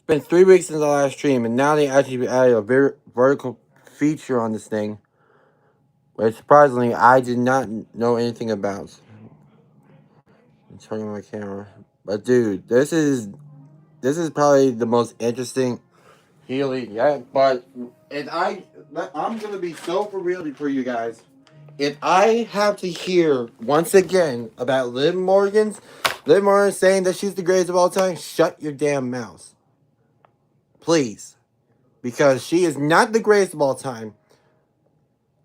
been 3 weeks since the last stream, and now they actually added a very vertical feature on this thing, which surprisingly I did not know anything about. I'm turning on my camera, but dude, this is probably the most interesting healing yet. But I'm gonna be so for real for you guys. If I have to hear once again about Liv Morgan saying that she's the greatest of all time, shut your damn mouth. Please. Because she is not the greatest of all time.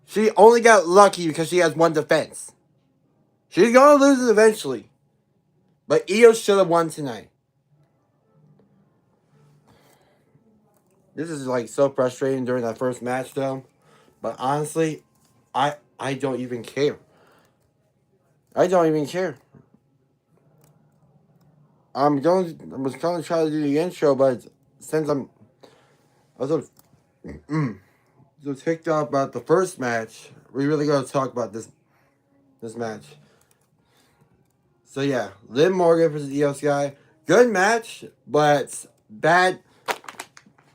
She only got lucky because she has one defense. She's gonna lose it eventually. But Io should have won tonight. This is like so frustrating during that first match though. But honestly, I don't even care. I don't even care. I was going to try to do the intro, but since I was so ticked off about the first match, we really got to talk about this match. So yeah, Liv Morgan versus Io Sky, good match, but bad.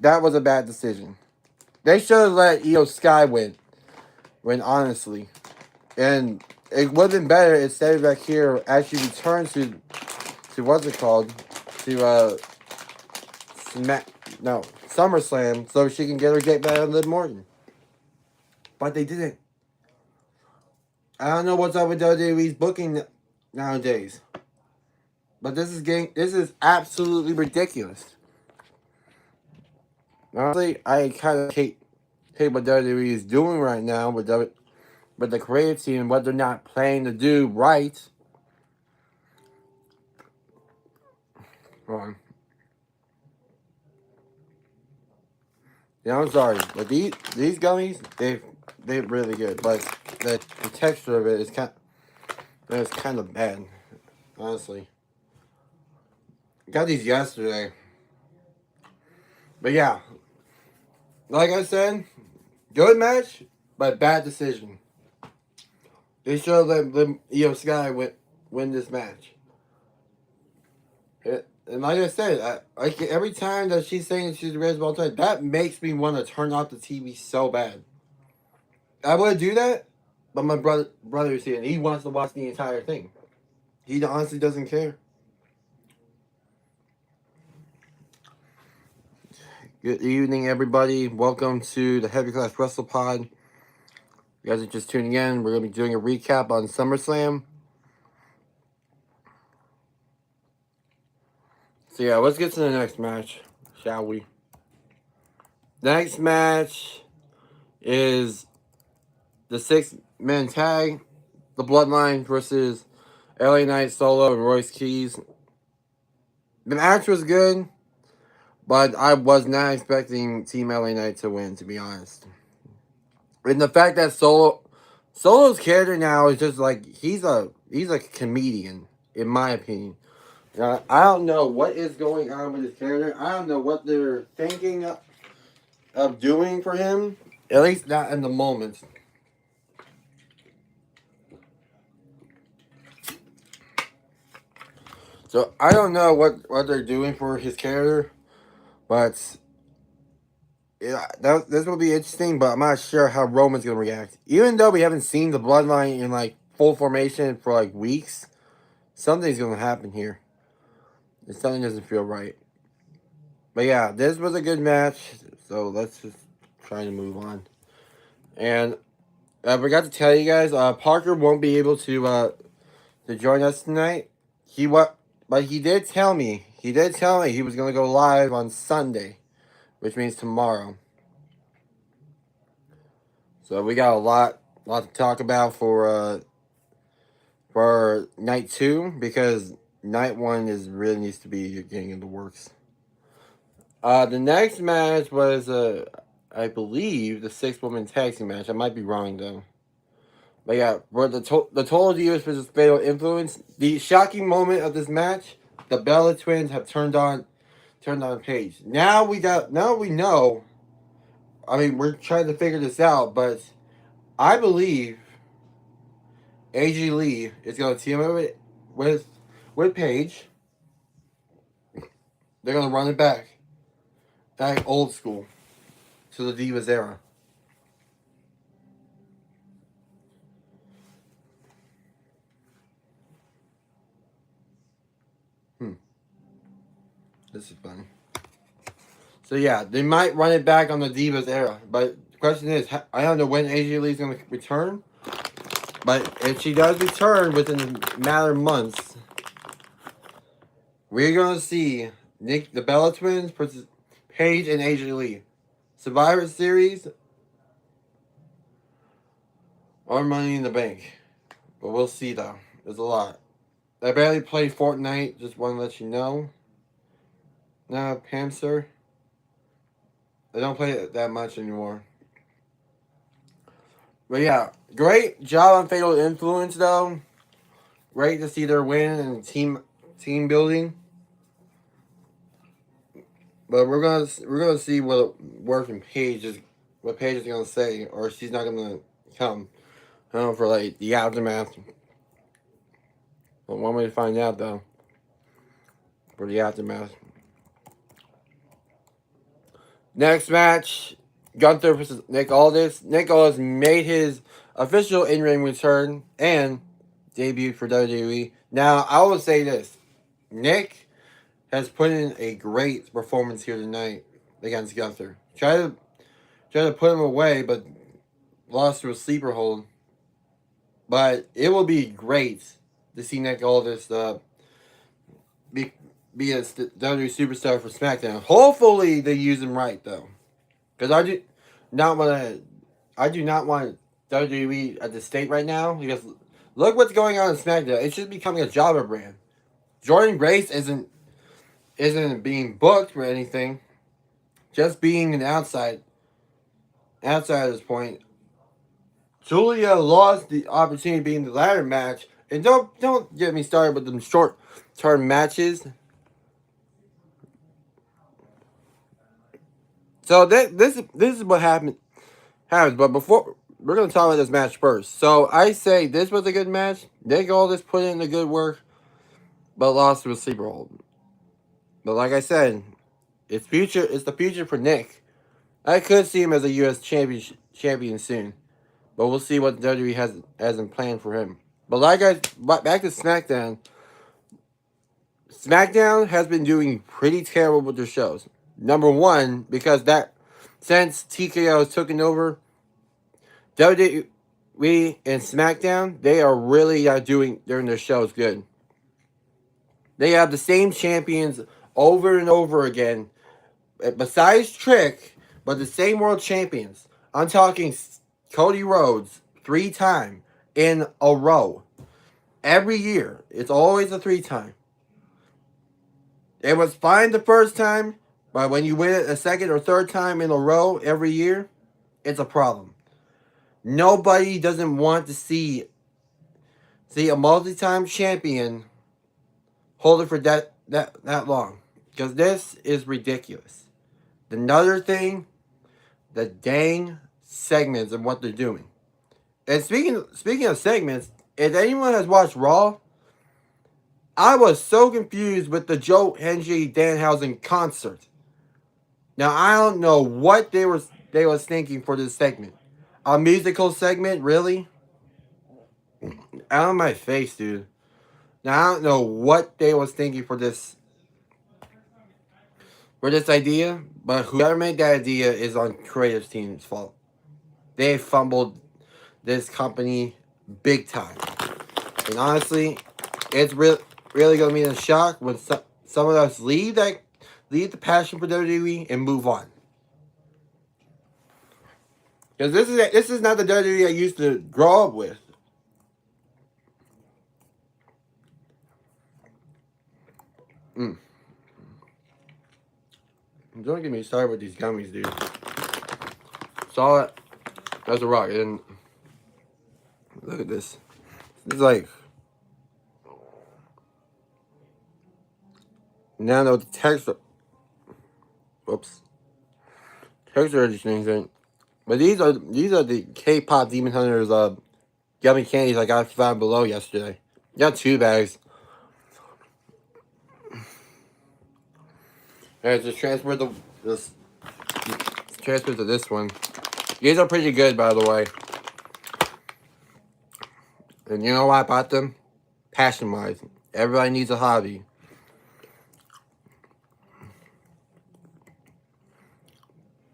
That was a bad decision. They should have let Io Sky win honestly, and it would have been better if Steady back here actually returned to what's it called, to SummerSlam, so she can get back on Liv Morgan. But they didn't. I don't know what's up with WWE's booking nowadays. But this is absolutely ridiculous. Honestly, I kind of hate what WWE is doing right now with the creative team and what they're not planning to do right. Hold on. Yeah, I'm sorry, but these gummies, they're really good, but the texture of it is kind of bad, honestly. Got these yesterday, but yeah, like I said, good match, but bad decision. They should have let Io Sky win this match. And like I said, every time that she's saying that she's the greatest of all time, that makes me want to turn off the TV so bad. I would do that, but my brother is here, and he wants to watch the entire thing. He honestly doesn't care. Good evening, everybody. Welcome to the HeavyClash WrestlePod. You guys are just tuning in. We're going to be doing a recap on SummerSlam. So yeah, let's get to the next match, shall we? Next match is the 6-man tag, the Bloodline versus LA Knight, Solo, and Royce Keys. The match was good, but I was not expecting Team LA Knight to win, to be honest. And the fact that Solo's character now is just like he's a comedian, in my opinion. I don't know what is going on with his character. I don't know what they're thinking of doing for him. At least not in the moment. So I don't know what they're doing for his character, but yeah, this will be interesting. But I'm not sure how Roman's gonna react. Even though we haven't seen the Bloodline in like full formation for like weeks, something's gonna happen here. And something doesn't feel right. But yeah, this was a good match. So let's just try to move on. And I forgot to tell you guys, Parker won't be able to join us tonight. But he did tell me he was gonna go live on Sunday, which means tomorrow. So we got a lot to talk about for night 2, because night 1 really needs to be getting in the works. The next match was I believe the 6-woman tag team match. I might be wrong though. But yeah, for the Total Divas versus Fatal Influence, the shocking moment of this match, the Bella Twins have turned on Paige. Now we know. I mean, we're trying to figure this out, but I believe AJ Lee is going to team up with Paige. They're going to run it back. Back old school. To the Divas era. This is funny. So yeah, they might run it back on the Divas era. But the question is, I don't know when AJ Lee's going to return. But if she does return within a matter of months, we're going to see the Bella Twins versus Paige and AJ Lee. Survivor Series or Money in the Bank. But we'll see though. There's a lot. I barely play Fortnite. Just want to let you know. No, Pamster. I don't play it that much anymore. But yeah, great job on Fatal Influence though. Great to see their win and team building. But we're gonna see what working Paige is gonna say, or she's not gonna come. I don't know, for like the aftermath. But one way to find out though. For the aftermath. Next match, Gunther versus Nick Aldis. Nick Aldis made his official in-ring return and debut for WWE. Now, I will say this. Nick has put in a great performance here tonight against Gunther. Tried to put him away, but lost to a sleeper hold. But it will be great to see Nick Aldis be a WWE superstar for SmackDown. Hopefully they use him right though, because I do not want WWE at the state right now. Because look what's going on in SmackDown. It's just becoming a jobber brand. Jordan Grace isn't being booked or anything. Just being an outside at this point. Julia lost the opportunity of being the ladder match, and don't get me started with them short term matches. So this is what happens. But before, we're gonna talk about this match first. So I say this was a good match. Nick Aldis put in the good work, but lost to a sleeper hold. But like I said, it's the future for Nick. I could see him as a U.S. champion soon, but we'll see what WWE has in plan for him. But back to SmackDown. SmackDown has been doing pretty terrible with their shows. Number one, because since TKO has taken over, WWE and SmackDown, they are really doing their shows good. They have the same champions over and over again, besides Trick, but the same world champions. I'm talking Cody Rhodes 3 times in a row. Every year. It's always a 3-time. It was fine the first time, but when you win it a second or third time in a row every year, it's a problem. Nobody doesn't want to see a multi-time champion hold it for that long. Because this is ridiculous. Another thing, the dang segments and what they're doing. And speaking of segments, if anyone has watched Raw, I was so confused with the Joe Hendry Danhausen concert. Now I don't know what they was thinking for this segment. A musical segment, really? Out of my face, dude. Now I don't know what they was thinking for this idea, but whoever made that idea is on creative team's fault. They fumbled this company big time. And honestly, it's really going to be a shock when some of us leave the passion for WWE and move on. Because this is not the WWE I used to grow up with. Don't get me started with these gummies, dude. Saw it as a rock, and look at this. It's like now the text. Whoops. Texture these things ain't. But these are the K-pop Demon Hunters gummy candies I got found below yesterday. Got 2 bags. Alright, just transfer the transfer to this one. These are pretty good, by the way. And you know why I bought them? Passion-wise. Everybody needs a hobby.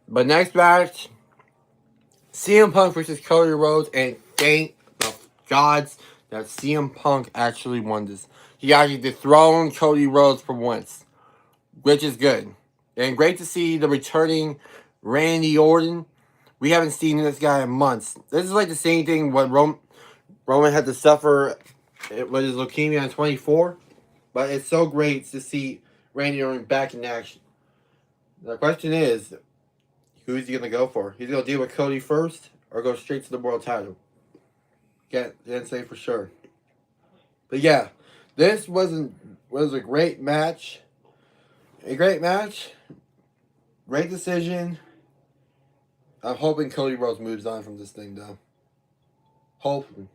But next match, CM Punk versus Cody Rhodes, and thank the gods that CM Punk actually won this. He actually dethroned Cody Rhodes for once, which is good. And great to see the returning Randy Orton. We haven't seen this guy in months. This is like the same thing what Roman had to suffer with his leukemia in 24. But it's so great to see Randy Orton back in action. The question is, who's he going to go for? He's going to deal with Cody first or go straight to the world title? Can't say for sure. But yeah, this was a great match. A great match. Great decision. I'm hoping Cody Rhodes moves on from this thing, though. Hopefully.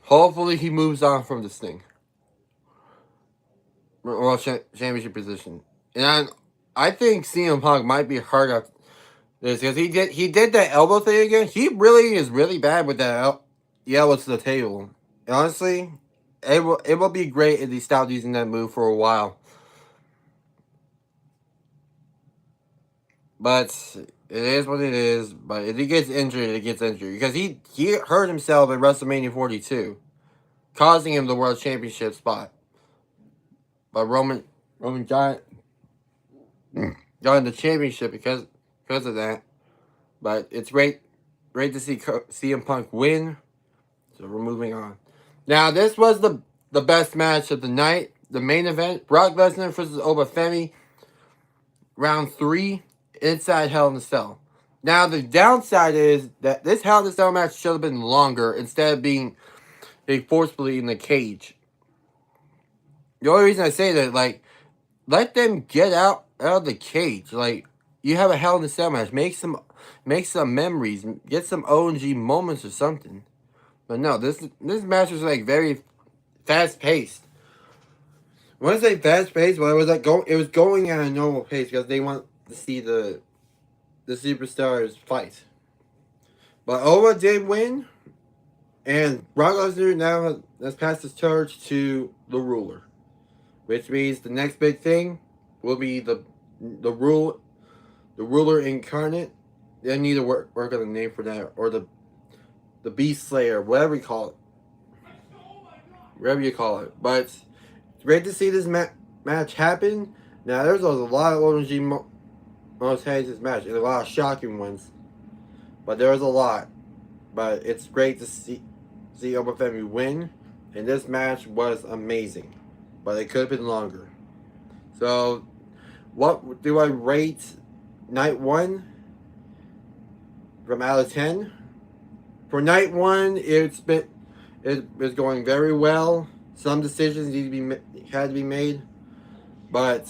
Hopefully he moves on from this thing. World Championship position. And I think CM Punk might be hurt after this because he did that elbow thing again. He really is really bad with that elbow to the table. Honestly, it will be great if he stopped using that move for a while. But it is what it is. But if he gets injured, he gets injured. Because he hurt himself at WrestleMania 42. Causing him the World Championship spot. But Roman got the championship because of that. But it's great to see CM Punk win. So we're moving on. Now, this was the best match of the night. The main event, Brock Lesnar versus Femi. Round 3. Inside Hell in a Cell. Now, the downside is that this Hell in a Cell match should have been longer instead of being forcefully in the cage. The only reason I say that, like, let them get out of the cage. Like, you have a Hell in a Cell match. Make some memories. Get some OG moments or something. But no, this match was, like, very fast-paced. When I say fast-paced, well, it was going at a normal pace because they want to see the superstars fight. But Owa did win, and Brock Lesnar now has passed his torch to the ruler, which means the next big thing will be the ruler incarnate. They need to work on a name for that, or the Beast Slayer, whatever you call it, whatever you call it. But it's great to see this match happen. Now there's a lot of OG most hated this match, and a lot of shocking ones. But there was a lot. But it's great to see Femi win. And this match was amazing. But it could have been longer. So, what do I rate night 1 from out of 10? For night 1, it was going very well. Some decisions had to be made. But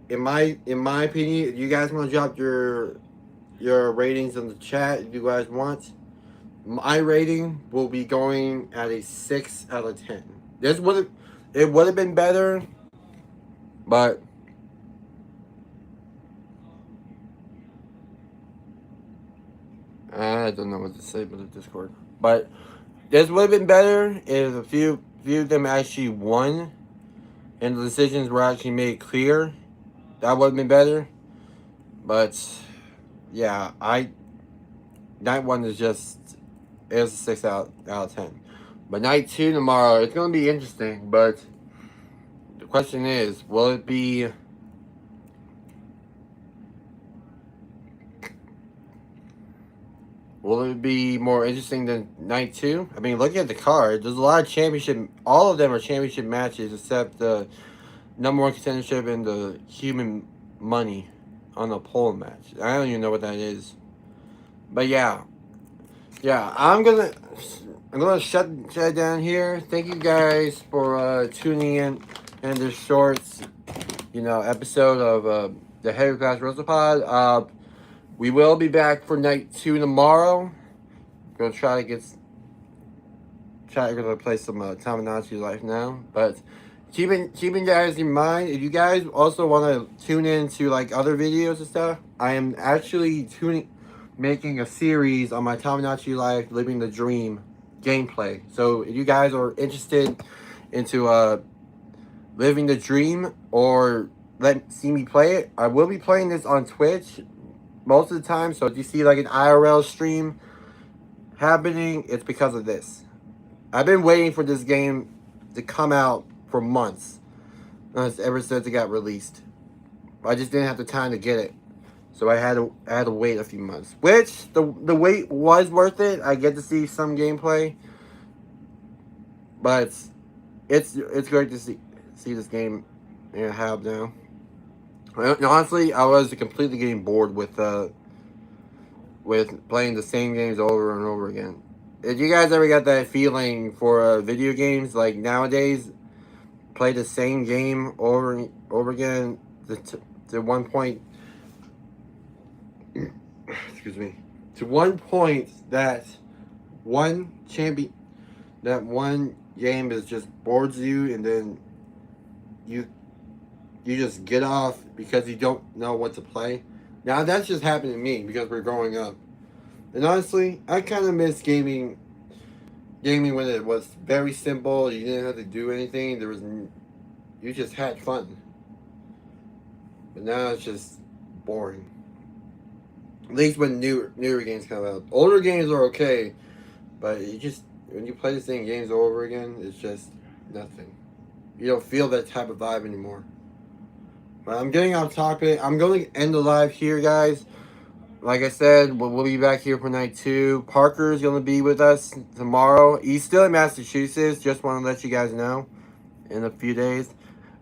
in my opinion, if you guys want to drop your ratings in the chat, if you guys want, my rating will be going at a 6 out of 10. It would have been better, but I don't know what to say about the Discord. But this would have been better if a few of them actually won, and the decisions were actually made clear. That would have been better. But yeah, night 1 is just, it was a 6 out of 10. But night 2 tomorrow, it's going to be interesting. But the question is, will it be more interesting than night 2? I mean, looking at the card, there's a lot of championship. All of them are championship matches except the number 1 contendership and the human money on the pole match. I don't even know what that is. But yeah, I'm gonna shut it down here. Thank you guys for tuning in this short, episode of the HeavyClash WrestlePod. We will be back for night 2 tomorrow. Gonna try to gonna play some Tamagotchi Life now. But keeping guys in mind, if you guys also want to tune in to like other videos and stuff, I am actually making a series on my Tamagotchi Life Living the Dream gameplay. So if you guys are interested into living the dream or see me play it, I will be playing this on Twitch most of the time. So if you see like an IRL stream happening, it's because of this. I've been waiting for this game to come out for months, ever since it got released. I just didn't have the time to get it, so I had to wait a few months. Which the wait was worth it. I get to see some gameplay, but it's great to see this game have now. And honestly, I was completely getting bored with playing the same games over and over again. If you guys ever got that feeling for video games, like nowadays, play the same game over and over again to one point, excuse me, to one point that one game is just boards you, and then you just get off because you don't know what to play. Now that's just happened to me because we're growing up. And honestly, I kind of miss gaming when it was very simple. You didn't have to do anything. You just had fun. But now it's just boring. At least when newer games come out. Older games are okay, but when you play the same games over again, it's just nothing. You don't feel that type of vibe anymore. But I'm getting off topic. I'm going to end the live here, guys. Like I said, we'll be back here for night 2. Parker's going to be with us tomorrow. He's still in Massachusetts. Just want to let you guys know in a few days.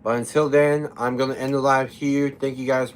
But until then, I'm going to end the live here. Thank you guys